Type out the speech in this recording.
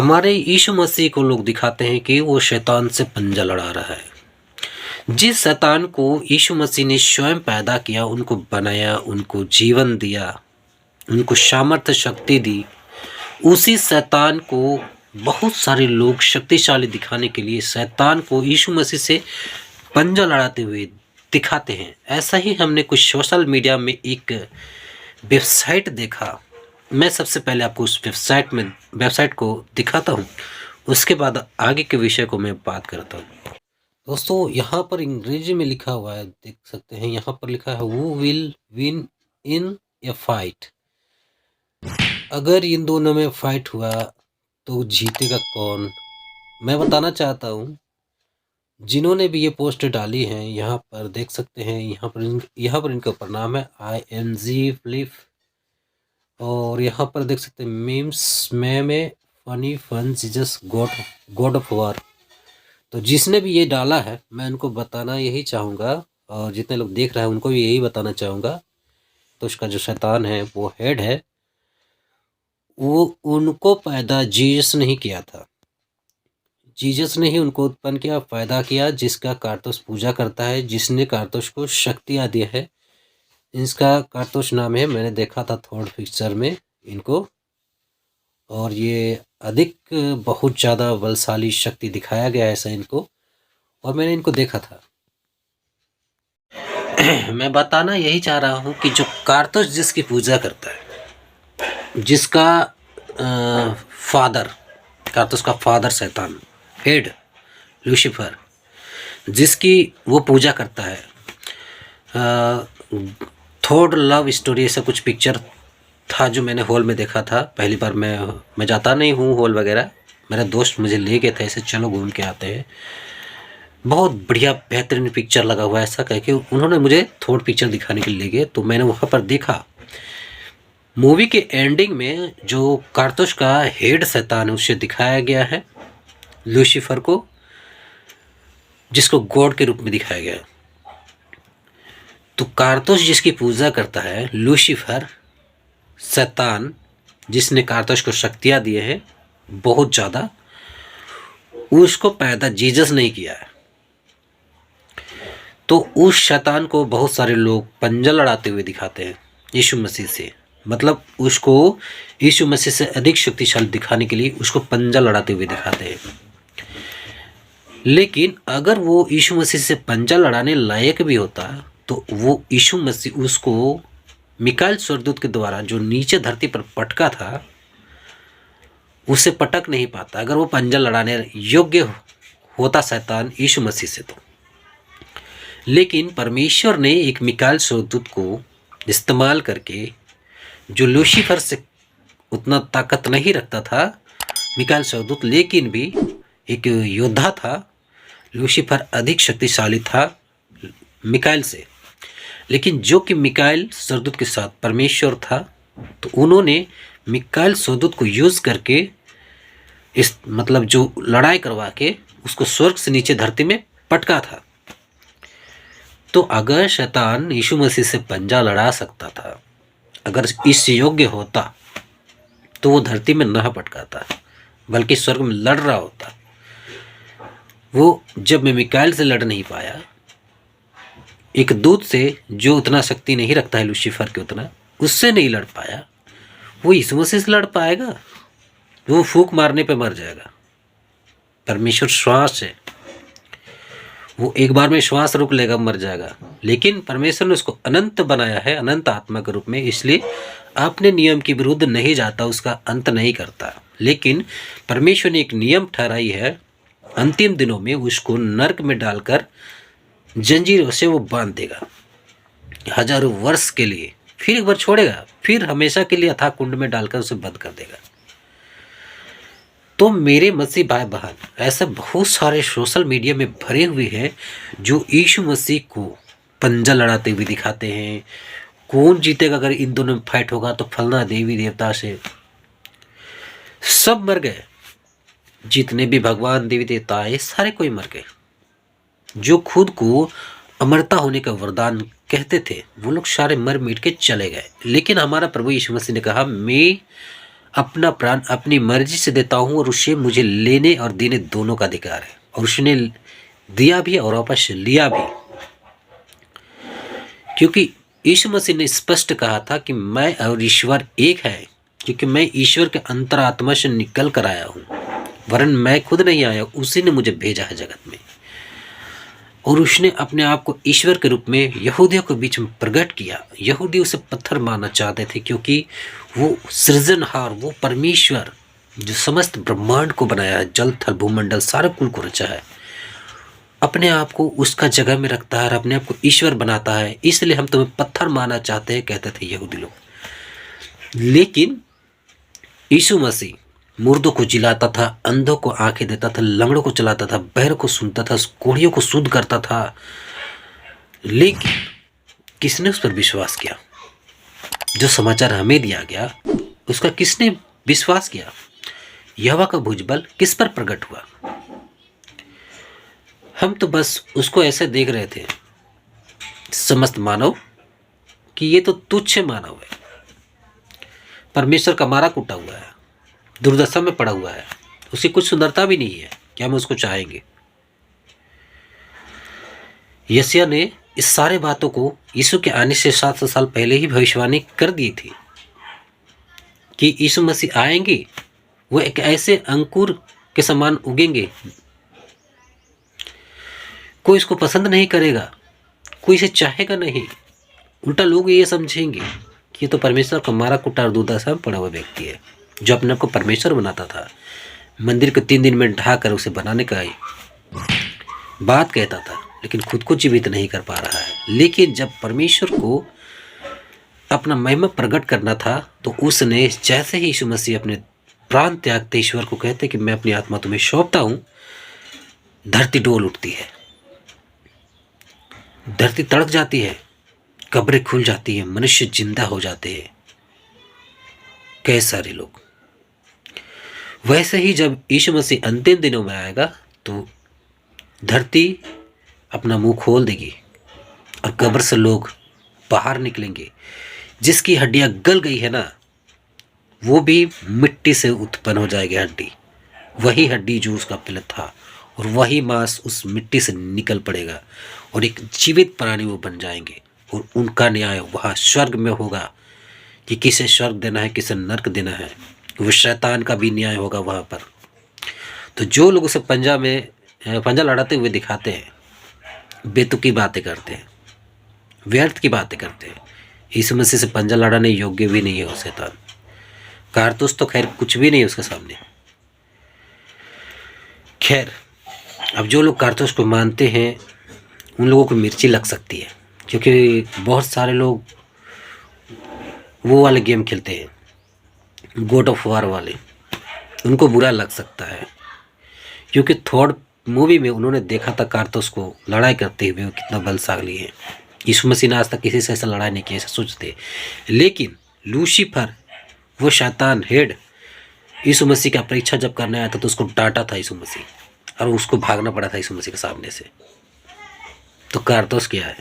हमारे यीशु मसीह को लोग दिखाते हैं कि वो शैतान से पंजा लड़ा रहा है। जिस शैतान को यीशु मसीह ने स्वयं पैदा किया, उनको बनाया, उनको जीवन दिया, उनको सामर्थ्य शक्ति दी, उसी शैतान को बहुत सारे लोग शक्तिशाली दिखाने के लिए शैतान को यीशु मसीह से पंजा लड़ाते हुए दिखाते हैं। ऐसा ही हमने कुछ सोशल मीडिया में एक वेबसाइट देखा। मैं सबसे पहले आपको उस वेबसाइट को दिखाता हूँ, उसके बाद आगे के विषय को मैं बात करता हूँ। दोस्तों, यहाँ पर अंग्रेजी में लिखा हुआ है, देख सकते हैं। यहाँ पर लिखा है who will win in A fight. अगर इन दोनों में फाइट हुआ तो जीतेगा कौन? मैं बताना चाहता हूँ, जिन्होंने भी ये पोस्ट डाली है, यहाँ पर देख सकते हैं। यहाँ पर इनका ऊपर नाम है IMG फ्लिप, और यहाँ पर देख सकते हैं मीम्स में funny fun Jesus God of War. तो जिसने भी ये डाला है, मैं उनको बताना यही चाहूँगा, और जितने लोग देख रहे हैं उनको भी यही बताना चाहूँगा। तो उसका जो शैतान है, वो हेड है, वो उनको पैदा जीसस नहीं किया था। जीसस ने ही उनको उत्पन्न किया, पैदा किया, जिसका कारतूस पूजा करता है, जिसने कारतूस को शक्तियाँ दी है। इसका कारतूस नाम है, मैंने देखा था थर्ड पिक्चर में इनको, और ये अधिक बहुत ज़्यादा बलशाली शक्ति दिखाया गया है ऐसा इनको, और मैंने इनको देखा था। मैं बताना यही चाह रहा हूँ कि जो कारतूस जिसकी पूजा करता है, जिसका फादर, कारतूस का फादर शैतान, हेड लूसीफर, जिसकी वो पूजा करता है। थोड़ लव स्टोरी ऐसा कुछ पिक्चर था जो मैंने हॉल में देखा था पहली बार। मैं जाता नहीं हूँ हॉल वगैरह, मेरा दोस्त मुझे ले गए थे, ऐसे चलो घूम के आते हैं। बहुत बढ़िया बेहतरीन पिक्चर लगा हुआ है ऐसा कह के उन्होंने मुझे थोड़ पिक्चर दिखाने के लिए ले गए। तो मैंने वहाँ पर देखा, मूवी के एंडिंग में जो कारतूस का हेड शैतान है उसे दिखाया गया है, लूसीफर को, जिसको गॉड के रूप में दिखाया गया है। तो कारतूस जिसकी पूजा करता है, लूसीफर शैतान, जिसने कारतूस को शक्तियाँ दिए हैं बहुत ज़्यादा, उसको पैदा जीसस नहीं किया है। तो उस शैतान को बहुत सारे लोग पंजा लड़ाते हुए दिखाते हैं यीशु मसीह से, मतलब उसको यीशु मसीह से अधिक शक्तिशाली दिखाने के लिए उसको पंजा लड़ाते हुए दिखाते हैं। लेकिन अगर वो यीशु मसीह से पंजा लड़ाने लायक भी होता तो वो यीशु मसीह उसको मिकाएल स्वर्गदूत के द्वारा जो नीचे धरती पर पटका था, उसे पटक नहीं पाता अगर वो पंजा लड़ाने योग्य होता शैतान यीशु मसीह से तो। लेकिन परमेश्वर ने एक मिकाएल स्वर्गदूत को इस्तेमाल करके, जो लूसीफर से उतना ताकत नहीं रखता था मिकाएल स्वर्गदूत, लेकिन भी एक योद्धा था, लूसीफर अधिक शक्तिशाली था मिकाएल से, लेकिन जो कि मिकाएल स्वर्गदूत के साथ परमेश्वर था, तो उन्होंने मिकाएल स्वर्गदूत को यूज़ करके इस मतलब जो लड़ाई करवा के उसको स्वर्ग से नीचे धरती में पटका था। तो अगर शैतान यीशु मसीह से पंजा लड़ा सकता था, अगर इस योग्य होता, तो वो धरती में न पटकाता बल्कि स्वर्ग में लड़ रहा होता। वो जब मैं मिकाएल से लड़ नहीं पाया, एक दूत से जो उतना शक्ति नहीं रखता है लूसीफर के उतना, उससे नहीं लड़ पाया, वो यीशु मसीह से लड़ पाएगा? वो फूंक मारने पे मर जाएगा। परमेश्वर श्वास है, वो एक बार में श्वास रोक लेगा, मर जाएगा। लेकिन परमेश्वर ने उसको अनंत बनाया है, अनंत आत्मा के रूप में, इसलिए अपने नियम के विरुद्ध नहीं जाता, उसका अंत नहीं करता। लेकिन परमेश्वर ने एक नियम ठहराई है, अंतिम दिनों में उसको नरक में डालकर जंजीरों से वो बांध देगा हजारों वर्ष के लिए, फिर एक बार छोड़ेगा, फिर हमेशा के लिए अथाह कुंड में डालकर उसे बंद कर देगा। तो मेरे मसीह भाई बहन, ऐसे बहुत सारे सोशल मीडिया में भरे हुए हैं जो यीशु मसीह को पंजा लड़ाते हुए दिखाते हैं। कौन जीतेगा अगर इन दोनों में फाइट होगा तो फलना देवी देवता से। सब मर गए, जितने भी भगवान देवी देवता आए सारे कोई मर गए। जो खुद को अमरता होने का वरदान कहते थे, वो लोग सारे मर मिट के चले गए। लेकिन हमारा प्रभु यीशु मसीह ने कहा, मैं अपना प्राण अपनी मर्जी से देता हूँ और उसे मुझे लेने और देने दोनों का अधिकार है। और उसने दिया भी और वापस लिया भी, क्योंकि यीशु मसीह ने स्पष्ट कहा था कि मैं और ईश्वर एक है, क्योंकि मैं ईश्वर के अंतरात्मा से निकल कर आया हूँ, वरन मैं खुद नहीं आया, उसी ने मुझे भेजा है जगत में। और उसने अपने आप को ईश्वर के रूप में यहूदियों के बीच में प्रकट किया। यहूदी उसे पत्थर मानना चाहते थे, क्योंकि वो सृजनहार, वो परमेश्वर जो समस्त ब्रह्मांड को बनाया है, जल थल भूमंडल सारे कुल को रचा है, अपने आप को उसका जगह में रखता है और अपने आप को ईश्वर बनाता है, इसलिए हम तुम्हें पत्थर मानना चाहते हैं, कहते थे यहूदी लोग। लेकिन यीशु मसीह मुर्दों को जिलाता था, अंधों को आंखें देता था, लंगड़ों को चलाता था, बहर को सुनता था, कोढ़ियों को शुद्ध करता था। लेकिन किसने उस पर विश्वास किया? जो समाचार हमें दिया गया उसका किसने विश्वास किया? यहोवा का भुजबल किस पर प्रकट हुआ? हम तो बस उसको ऐसे देख रहे थे, समस्त मानव, कि ये तो तुच्छ मानव है, परमेश्वर का मारा कुटा हुआ है, दुर्दशा में पड़ा हुआ है, उसकी कुछ सुंदरता भी नहीं है, क्या हम उसको चाहेंगे? यशायाह ने इस सारे बातों को यीशु के आने से 700 साल पहले ही भविष्यवाणी कर दी थी कि यीशु मसीह आएंगे, वो एक ऐसे अंकुर के समान उगेंगे, कोई इसको पसंद नहीं करेगा, कोई इसे चाहेगा नहीं, उल्टा लोग ये समझेंगे कि ये तो परमेश्वर का मारा कुटा और दुर्दशा में पड़ा हुआ व्यक्ति है, जो अपने आप को परमेश्वर बनाता था, मंदिर को 3 दिन में ढाकर उसे बनाने का बात कहता था, लेकिन खुद को जीवित नहीं कर पा रहा है। लेकिन जब परमेश्वर को अपना महिमा प्रकट करना था, तो उसने जैसे ही यीशु मसीह अपने प्राण त्यागते ईश्वर को कहते कि मैं अपनी आत्मा तुम्हें सौंपता हूं, धरती डोल उठती है, धरती तड़क जाती है, कब्रें खुल जाती है, मनुष्य जिंदा हो जाते हैं, कई सारे लोग। वैसे ही जब यीशु मसीह अंतिम दिनों में आएगा तो धरती अपना मुंह खोल देगी और कब्र से लोग बाहर निकलेंगे। जिसकी हड्डियां गल गई है ना, वो भी मिट्टी से उत्पन्न हो जाएगी हड्डी, वही हड्डी जो उसका पिलत था, और वही मांस उस मिट्टी से निकल पड़ेगा और एक जीवित प्राणी वो बन जाएंगे। और उनका न्याय वहाँ स्वर्ग में होगा कि किसे स्वर्ग देना है, किसे नर्क देना है। वो शैतान का भी न्याय होगा वहाँ पर। तो जो लोग उसे पंजा लड़ाते हुए दिखाते हैं, बेतुकी बातें करते हैं, व्यर्थ की बातें करते हैं, यीशु मसीह से पंजा लड़ाने योग्य भी नहीं है वो शैतान। कारतूस तो खैर कुछ भी नहीं है उसके सामने। खैर, अब जो लोग कारतूस को मानते हैं उन लोगों को मिर्ची लग सकती है, क्योंकि बहुत सारे लोग वो वाले गेम खेलते हैं, गॉड ऑफ वार वाले, उनको बुरा लग सकता है, क्योंकि थॉर मूवी में उन्होंने देखा था कारतूस को लड़ाई करते हुए कितना बलशाली है। यीशु मसीह ने आज तक किसी से ऐसा लड़ाई नहीं की, ऐसा सोचते। लेकिन लूसीफर, वो शैतान हेड, यीशु मसीह का परीक्षा जब करने आया था तो उसको डांटा था यीशु मसीह, और उसको भागना पड़ा था यीशु मसीह के सामने से। तो कारतूस क्या है?